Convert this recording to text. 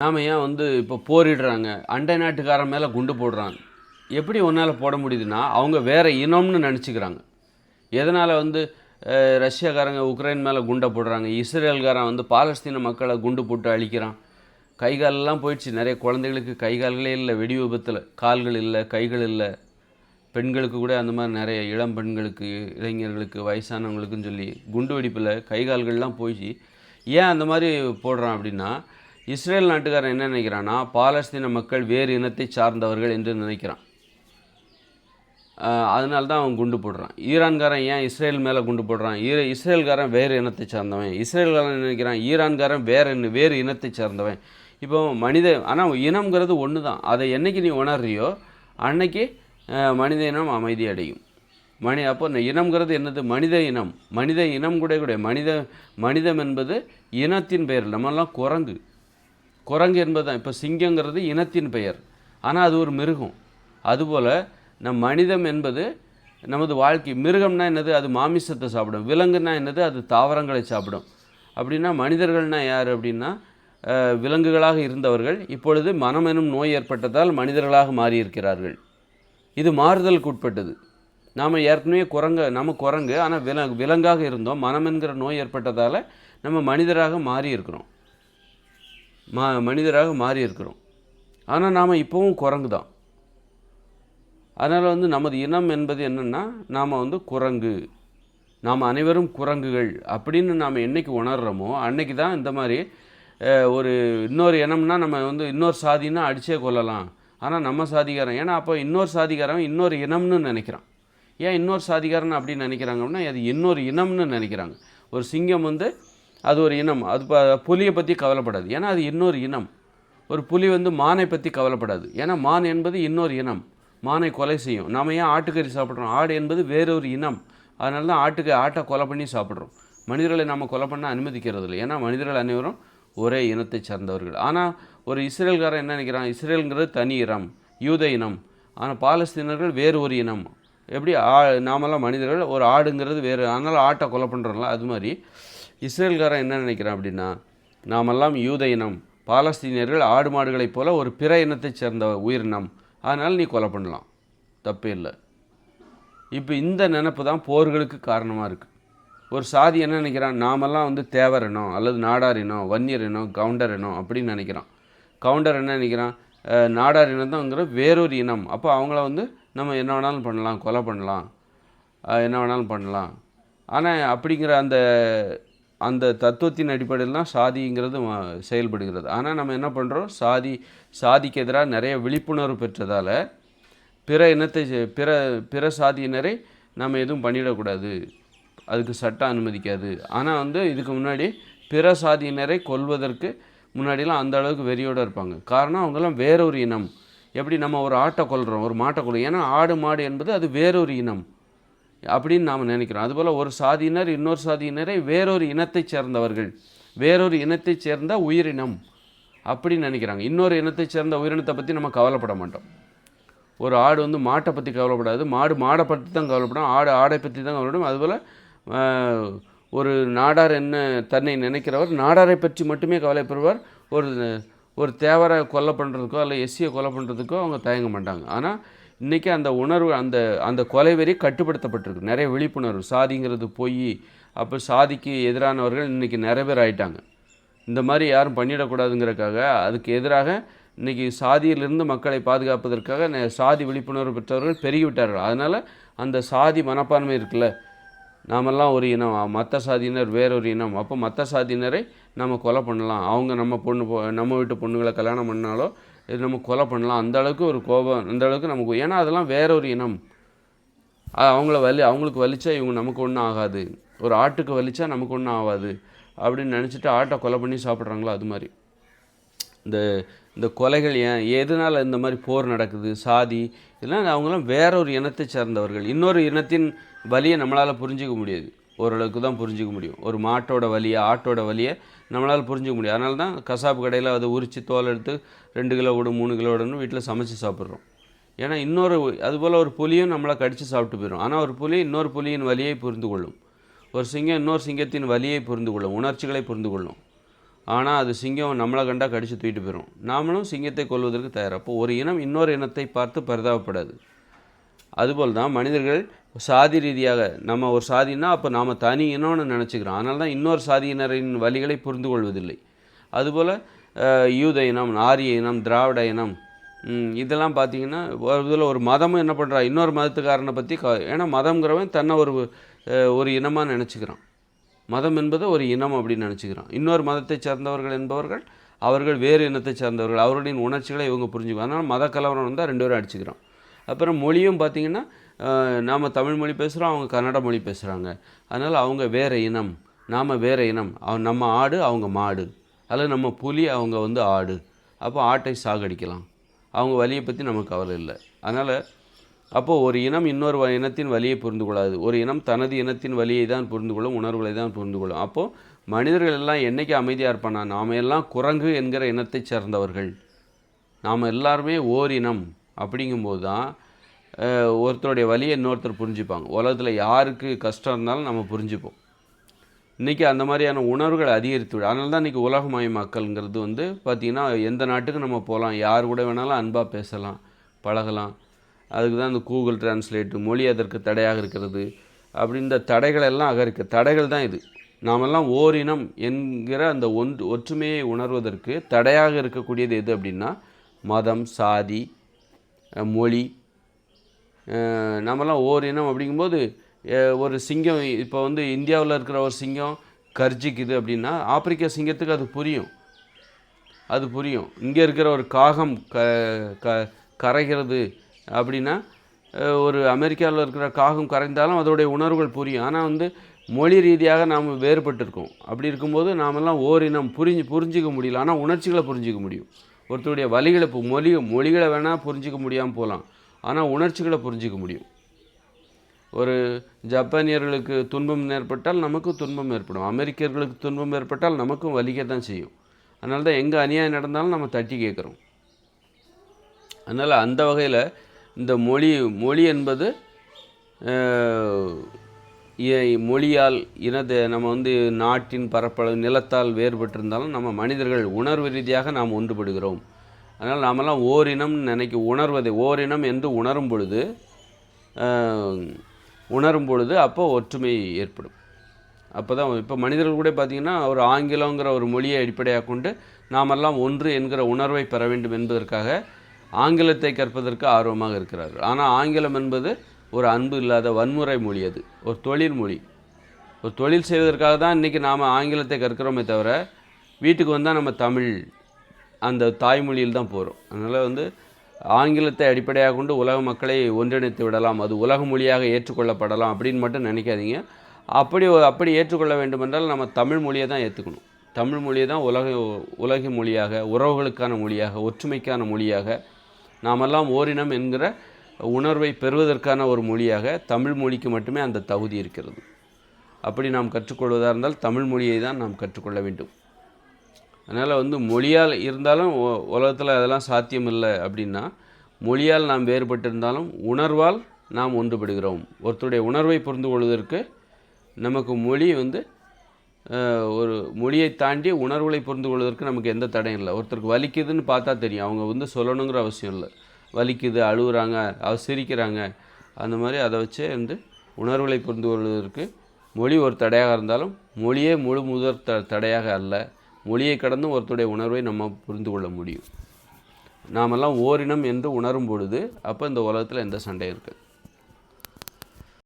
நாம் ஏன் வந்து இப்போ போரிடுறாங்க, அண்டை நாட்டுக்காரன் மேலே குண்டு போடுறாங்க. எப்படி ஒன்றால் போட முடியுதுன்னா அவங்க வேறு இனம்னு நினச்சிக்கிறாங்க. எதனால் வந்து ரஷ்யாக்காரங்க உக்ரைன் மேலே குண்டை போடுறாங்க, இஸ்ரேல்காரன் வந்து பாலஸ்தீன மக்களை குண்டு போட்டு அழிக்கிறான். கைகாலெல்லாம் போயிடுச்சு. நிறைய குழந்தைகளுக்கு கைகால்களே இல்லை, வெடி விபத்தில் கால்கள் இல்லை, கைகள் இல்லை. பெண்களுக்கு கூட அந்த மாதிரி நிறைய இளம் பெண்களுக்கு, இளைஞர்களுக்கு, வயசானவங்களுக்குன்னு சொல்லி குண்டு வெடிப்பில் கைகால்கள்லாம் போயிடுச்சு. ஏன் அந்த மாதிரி போடுறான் அப்படின்னா, இஸ்ரேல் நாட்டுக்காரன் என்ன நினைக்கிறான்னா பாலஸ்தீன மக்கள் வேறு இனத்தை சார்ந்தவர்கள் என்று நினைக்கிறான். அதனால தான் அவன் குண்டு போடுறான். ஈரான்காரன் ஏன் இஸ்ரேல் மேலே குண்டு போடுறான்? இஸ்ரேல்காரன் வேறு இனத்தை சார்ந்தவன். இஸ்ரேல்காரன் நினைக்கிறான் ஈரான்காரன் வேறு இனத்தை சார்ந்தவன். இப்போ ஆனால் இனம்ங்கிறது ஒன்று தான். அதை என்றைக்கு நீ உணர்றியோ அன்னைக்கு மனித இனம் அமைதி அடையும். அப்போ இந்த இனம்ங்கிறது என்னது? மனித இனம். மனித இனம் கூட மனிதம் என்பது இனத்தின் பெயர். நம்மெல்லாம் குரங்கு என்பது தான். இப்போ சிங்கங்கிறது இனத்தின் பெயர், ஆனால் அது ஒரு மிருகம். அதுபோல் மனிதம் என்பது நமது வாழ்க்கை. மிருகம்னா என்னது? அது மாமிசத்தை சாப்பிடும். விலங்குன்னா என்னது? அது தாவரங்களை சாப்பிடும். அப்படின்னா மனிதர்கள்னால் யார் அப்படின்னா விலங்குகளாக இருந்தவர்கள் இப்பொழுது மனம் எனும் நோய் ஏற்பட்டதால் மனிதர்களாக மாறியிருக்கிறார்கள். இது மாறுதலுக்கு உட்பட்டது. நாம் ஏற்கனவே குரங்கு, ஆனால் விலங்காக இருந்தோம். மனம் என்கிற நோய் ஏற்பட்டதால் நம்ம மனிதராக மாறி இருக்கிறோம். ஆனால் நாம் இப்போவும் குரங்கு தான். அதனால் வந்து நமது இனம் என்பது என்னென்னா நாம் வந்து குரங்கு, நாம் அனைவரும் குரங்குகள் அப்படின்னு நாம் என்றைக்கு உணர்கிறோமோ அன்னைக்கு தான் இந்த மாதிரி ஒரு இன்னொரு இனம்னா நம்ம வந்து இன்னொரு சாதின்னா அடிச்சே கொள்ளலாம். ஆனால் நம்ம சாதிகாரன், ஏன்னா அப்போ இன்னொரு சாதிகாரன் இன்னொரு இனம்னு நினைக்கிறான். ஏன் இன்னொரு சாதிகாரன் அப்படின்னு நினைக்கிறாங்க அப்படின்னா அது இன்னொரு இனம்னு நினைக்கிறாங்க. ஒரு சிங்கம் வந்து அது ஒரு இனம், அது புலியை பற்றி கவலைப்படாது, ஏன்னா அது இன்னொரு இனம். ஒரு புலி வந்து மானை பற்றி கவலைப்படாது, ஏன்னா மான் என்பது இன்னொரு இனம், மானை கொலை செய்யும். நாம் ஏன் ஆட்டுக்கறி சாப்பிட்றோம்? ஆடு என்பது வேறொரு இனம், அதனால தான் ஆட்டை கொலை பண்ணி சாப்பிட்றோம். மனிதர்களை நம்ம கொலை பண்ண அனுமதிக்கிறது இல்லை, ஏன்னா மனிதர்கள் அனைவரும் ஒரே இனத்தை சார்ந்தவர்கள். ஆனால் ஒரு இஸ்ரேல்காரன் என்ன நினைக்கிறான்? இஸ்ரேலுங்கிறது தனி இனம், யூத இனம். ஆனால் பாலஸ்தீனர்கள் வேறு ஒரு இனம். எப்படி நாமெல்லாம் மனிதர்கள், ஒரு ஆடுங்கிறது வேறு, அதனால் ஆட்டை கொலை பண்ணுறோம்ல, அது மாதிரி இஸ்ரேல்காரன் என்ன நினைக்கிறான் அப்படின்னா நாமெல்லாம் யூத இனம், பாலஸ்தீனியர்கள் ஆடு மாடுகளைப் போல ஒரு பிற இனத்தை சேர்ந்த உயிரினம், அதனால் நீ கொலை பண்ணலாம், தப்பே இல்லை. இப்போ இந்த நினப்பு தான் போர்களுக்கு காரணமாக இருக்குது. ஒரு சாதி என்ன நினைக்கிறான்? நாமெல்லாம் வந்து தேவர் இனம் அல்லது நாடார் இனம், வன்னியர் இனம், கவுண்டர் இனம் அப்படின்னு நினைக்கிறான். கவுண்டர் என்ன நினைக்கிறான்? நாடார் இனம் தான்ங்கிற வேறொரு இனம். அப்போ அவங்கள வந்து நம்ம என்ன வேணாலும் பண்ணலாம், கொலை பண்ணலாம், என்ன வேணாலும் பண்ணலாம். ஆனால் அப்படிங்கிற அந்த தத்துவத்தின் அடிப்படையில் தான் சாதிங்கிறது செயல்படுகிறது. ஆனால் நம்ம என்ன பண்ணுறோம்? சாதிக்கு எதிராக நிறைய விழிப்புணர்வு பெற்றதால் பிற சாதியினரை நம்ம எதுவும் பண்ணிடக்கூடாது, அதுக்கு சட்டம் அனுமதிக்காது. ஆனால் வந்து இதுக்கு முன்னாடி பிற சாதியினரை கொல்வதற்கு முன்னாடிலாம் அந்த அளவுக்கு வெறியோடு இருப்பாங்க. காரணம் அவங்கெல்லாம் வேறொரு இனம். எப்படி நம்ம ஒரு ஆட்டை கொல்கிறோம், ஒரு மாட்டை கொல்றோம், ஏன்னா ஆடு மாடு என்பது அது வேறொரு இனம் அப்படின்னு நாம் நினைக்கிறோம். அதுபோல் ஒரு சாதியினர் இன்னொரு சாதியினரை வேறொரு இனத்தை சேர்ந்தவர்கள், வேறொரு இனத்தை சேர்ந்த உயிரினம் அப்படின்னு நினைக்கிறாங்க. இன்னொரு இனத்தை சேர்ந்த உயிரினத்தை பற்றி நம்ம கவலைப்பட மாட்டோம். ஒரு ஆடு வந்து மாட்டை பற்றி கவலைப்படாது, மாடை பற்றி தான் கவலைப்படும், ஆடை பற்றி தான் கவலைப்படும். அதுபோல் ஒரு நாடார் என்ன தன்னை நினைக்கிறவர் நாடாரை பற்றி மட்டுமே கவலைப்படுவார். ஒரு தேவரை கொலை பண்ணுறதுக்கோ அல்ல எஸ்சியை கொலை பண்ணுறதுக்கோ அவங்க தயங்க மாட்டாங்க. ஆனால் இன்றைக்கி அந்த உணர்வு, அந்த கொலைவெறி கட்டுப்படுத்தப்பட்டிருக்கு. நிறைய விழிப்புணர்வு, சாதிங்கிறது போய் அப்போ சாதிக்கு எதிரானவர்கள் இன்றைக்கி நிறைய பேர் ஆகிட்டாங்க. இந்த மாதிரி யாரும் பண்ணிடக்கூடாதுங்கிறதுக்காக அதுக்கு எதிராக இன்றைக்கி சாதியிலிருந்து மக்களை பாதுகாப்பதற்காக சாதி விழிப்புணர்வு பெற்றவர்கள் பெருகிவிட்டார்கள். அதனால் அந்த சாதி மனப்பான்மை இருக்குல்ல, நாமெல்லாம் ஒரு இனம், மற்ற சாதியினர் வேறொரு இனம், அப்போ மற்ற சாதியினரை நம்ம கொலை பண்ணலாம், அவங்க நம்ம வீட்டு பொண்ணுகளை கல்யாணம் பண்ணாலோ இது நம்ம கொலை பண்ணலாம், அந்த அளவுக்கு ஒரு கோபம், அந்த அளவுக்கு நமக்கு, ஏன்னா அதெல்லாம் வேறொரு இனம், அவங்களுக்கு வலிச்சா இவங்க நமக்கு ஒன்றும் ஆகாது, ஒரு ஆட்டுக்கு வலிச்சா நமக்கு ஒன்றும் ஆகாது அப்படின்னு நினச்சிட்டு ஆட்டை கொலை பண்ணி சாப்பிட்றாங்களோ அது மாதிரி. இந்த கொலைகள் எதனால் இந்த மாதிரி போர் நடக்குது? சாதி இதெல்லாம் அவங்களாம் வேறொரு இனத்தை சேர்ந்தவர்கள். இன்னொரு இனத்தின் வலியை நம்மளால் புரிஞ்சிக்க முடியாது, ஓரளவுக்கு தான் புரிஞ்சிக்க முடியும். ஒரு மாட்டோட வலியை, ஆட்டோட வலியை நம்மளால் புரிஞ்சிக்க முடியும். அதனால தான் கசாப்பு கடையில் அதை உரித்து தோல் எடுத்து 2 கிலோ கூட 3 கிலோன்னு வீட்டில் சமைச்சு சாப்பிட்றோம். ஏன்னா அதுபோல் ஒரு புலியும் நம்மளை கடித்து சாப்பிட்டு போயிடும். ஆனால் ஒரு புலி இன்னொரு புலியின் வலியை புரிந்து கொள்ளும், ஒரு சிங்கம் இன்னொரு சிங்கத்தின் வலியை புரிந்து கொள்ளும், உணர்ச்சிகளை புரிந்து கொள்ளும். ஆனால் அது சிங்கம் நம்மளை கண்டா கடித்து தூக்கிட்டு போயிடும். நாமளும் சிங்கத்தை கொல்வதற்கு தயார். அப்போ ஒரு இனம் இன்னொரு இனத்தை பார்த்து பரிதாபப்படாது. அதுபோல் தான் மனிதர்கள் சாதி ரீதியாக நம்ம ஒரு சாதினா அப்போ நாம் தனி இனம்னு நினச்சிக்கிறோம். அதனால தான் இன்னொரு சாதியினரின் வழிகளை புரிந்து கொள்வதில்லை. அதுபோல் யூத இனம், ஆரிய இனம், திராவிட இனம், இதெல்லாம் பார்த்திங்கன்னா இதில் ஒரு மதமும் என்ன பண்ணுறா, இன்னொரு மதத்துக்காரனை பற்றி ஏன்னா மதம்ங்கிறவன் தன்னை ஒரு இனமாக நினச்சிக்கிறான். மதம் என்பது ஒரு இனம் அப்படின்னு நினச்சிக்கிறான். இன்னொரு மதத்தை சார்ந்தவர்கள் என்பவர்கள் அவர்கள் வேறு இனத்தை சார்ந்தவர்கள், அவர்களின் உணர்ச்சிகளை இவங்க புரிஞ்சுக்குவாங்க. அதனால் மத கலவரம் வந்தால் 2 பேரும் அடிச்சுக்கிறான். அப்புறம் மொழியும் பார்த்திங்கன்னா நாம் தமிழ் மொழி பேசுகிறோம், அவங்க கன்னட மொழி பேசுகிறாங்க. அதனால் அவங்க வேறு இனம், நாம் வேறு இனம். நம்ம ஆடு, அவங்க மாடு, அல்லது நம்ம புலி, அவங்க ஆடு. அப்போ ஆட்டை சாகடிக்கலாம். அவங்க வலியை பற்றி நமக்கு கவலை இல்லை. அதனால் அப்போது ஒரு இனம் இன்னொரு இனத்தின் வலியை புரிந்து கொள்ளாது. ஒரு இனம் தனது இனத்தின் வலியை தான் புரிந்து கொள்ளும், உணர்வுகளை தான் புரிந்து கொள்ளும். அப்போது மனிதர்கள் எல்லாம் என்றைக்கு அமைதியாக இருப்பானா, நாம் எல்லாம் குரங்கு என்கிற இனத்தை சேர்ந்தவர்கள், நாம் எல்லாருமே ஓர் இனம் அப்படிங்கும்போது தான் ஒருத்தருடைய வலியை இன்னொருத்தர் புரிஞ்சுப்பாங்க. உலகத்தில் யாருக்கு கஷ்டம் இருந்தாலும் நம்ம புரிஞ்சுப்போம். இன்றைக்கி அந்த மாதிரியான உணர்வுகள் அதிகரித்து விடும். அதனால தான் இன்றைக்கி உலகமயமாக்கல்ங்கிறது பார்த்திங்கன்னா எந்த நாட்டுக்கு நம்ம போகலாம், யார் கூட வேணாலும் அன்பாக பேசலாம், பழகலாம். அதுக்கு தான் இந்த கூகுள் டிரான்ஸ்லேட்டு, மொழி அதற்கு தடையாக இருக்கிறது. அப்படி இந்த தடைகள் எல்லாம் அகரிக்க தடைகள் தான் இது. நாமெல்லாம் ஓரினம் என்கிற அந்த ஒற்றுமையை உணர்வதற்கு தடையாக இருக்கக்கூடியது எது அப்படின்னா மதம், சாதி, மொழி. நம்மலாம் ஓரினம் அப்படிங்கும்போது ஒரு சிங்கம் இப்போ இந்தியாவில் இருக்கிற ஒரு சிங்கம் கர்ஜிக்குது அப்படின்னா ஆப்பிரிக்கா சிங்கத்துக்கு அது புரியும். இங்கே இருக்கிற ஒரு காகம் கரைகிறது அப்படின்னா ஒரு அமெரிக்காவில் இருக்கிற காகம் கரைந்தாலும் அதோடைய உணர்வுகள் புரியும். ஆனால் மொழி ரீதியாக நாம் வேறுபட்டிருக்கோம். அப்படி இருக்கும்போது நாமெல்லாம் ஓரினம் புரிஞ்சிக்க முடியல. ஆனால் உணர்ச்சிகளை புரிஞ்சிக்க முடியும். ஒருத்தருடைய வலிகளை மொழிகளை வேணால் புரிஞ்சிக்க முடியாமல் போகலாம், ஆனால் உணர்ச்சிகளை புரிஞ்சிக்க முடியும். ஒரு ஜப்பானியர்களுக்கு துன்பம் ஏற்பட்டால் நமக்கு துன்பம் ஏற்படும், அமெரிக்கர்களுக்கு துன்பம் ஏற்பட்டால் நமக்கும் வலிக்க தான் செய்யும். அதனால தான் எங்கே அநியாயம் நடந்தாலும் நம்ம தட்டி கேட்குறோம். அதனால் அந்த வகையில் இந்த மொழி என்பது மொழியால் நம்ம நாட்டின் பரப்பளவு நிலத்தால் வேறுபட்டிருந்தாலும் நம்ம மனிதர்கள் உணர்வு ரீதியாக நாம் ஒன்றுபடுகிறோம். அதனால் நாமெல்லாம் ஓரினம் உணர்வதை ஓரினம் என்று உணரும் பொழுது அப்போ ஒற்றுமை ஏற்படும். அப்போ தான் இப்போ மனிதர்கள் கூட பார்த்திங்கன்னா ஒரு ஆங்கிலங்கிற ஒரு மொழியை அடிப்படையாக கொண்டு நாமெல்லாம் ஒன்று என்கிற உணர்வை பெற வேண்டும் என்பதற்காக ஆங்கிலத்தை கற்பதற்கு ஆர்வமாக இருக்கிறார்கள். ஆனால் ஆங்கிலம் என்பது ஒரு அன்பு இல்லாத வன்முறை மொழி, அது ஒரு தொழில் மொழி. ஒரு தொழில் செய்வதற்காக தான் இன்றைக்கி நாம் ஆங்கிலத்தை கற்கிறோமே தவிர வீட்டுக்கு வந்தால் நம்ம தமிழ் அந்த தாய்மொழியில் தான் போகிறோம். அதனால் ஆங்கிலத்தை அடிப்படையாக கொண்டு உலக மக்களை ஒன்றிணைத்து விடலாம், அது உலக மொழியாக ஏற்றுக்கொள்ளப்படலாம் அப்படின்னு மட்டும் நினைக்காதீங்க. அப்படி ஏற்றுக்கொள்ள வேண்டுமென்றால் நம்ம தமிழ் மொழியை தான் ஏற்றுக்கணும். தமிழ் மொழியை தான் உலக மொழியாக, உறவுகளுக்கான மொழியாக, ஒற்றுமைக்கான மொழியாக, நாமெல்லாம் ஓரினம் என்கிற உணர்வை பெறுவதற்கான ஒரு மொழியாக தமிழ் மொழிக்கு மட்டுமே அந்த தகுதி இருக்கிறது. அப்படி நாம் கற்றுக்கொள்வதாக இருந்தால் தமிழ் மொழியை தான் நாம் கற்றுக்கொள்ள வேண்டும். அதனால் மொழியால் இருந்தாலும் உலகத்தில் அதெல்லாம் சாத்தியம் இல்லை அப்படின்னா, மொழியால் நாம் வேறுபட்டிருந்தாலும் உணர்வால் நாம் ஒன்றுபடுகிறோம். ஒருத்தருடைய உணர்வை புரிந்து கொள்வதற்கு நமக்கு மொழி ஒரு மொழியை தாண்டி உணர்வுகளை புரிந்து கொள்வதற்கு நமக்கு எந்த தடையும் இல்லை. ஒருத்தருக்கு வலிக்குதுன்னு பார்த்தா தெரியும், அவங்க சொல்லணுங்கிற அவசியம் இல்லை. வலிக்குது, அழுகுறாங்க, சிரிக்கிறாங்க, அந்த மாதிரி அதை வச்சே உணர்வுகளை புரிந்து கொள்வதற்கு மொழி ஒரு தடையாக இருந்தாலும் மொழியே முதற் தடையாக அல்ல. மொழியை கடந்தும் ஒருத்தருடைய உணர்வை நம்ம புரிந்து கொள்ள முடியும். நாமெல்லாம் ஓரினம் என்று உணரும் பொழுது அப்போ இந்த உலகத்தில் எந்த சண்டையும் இருக்குது.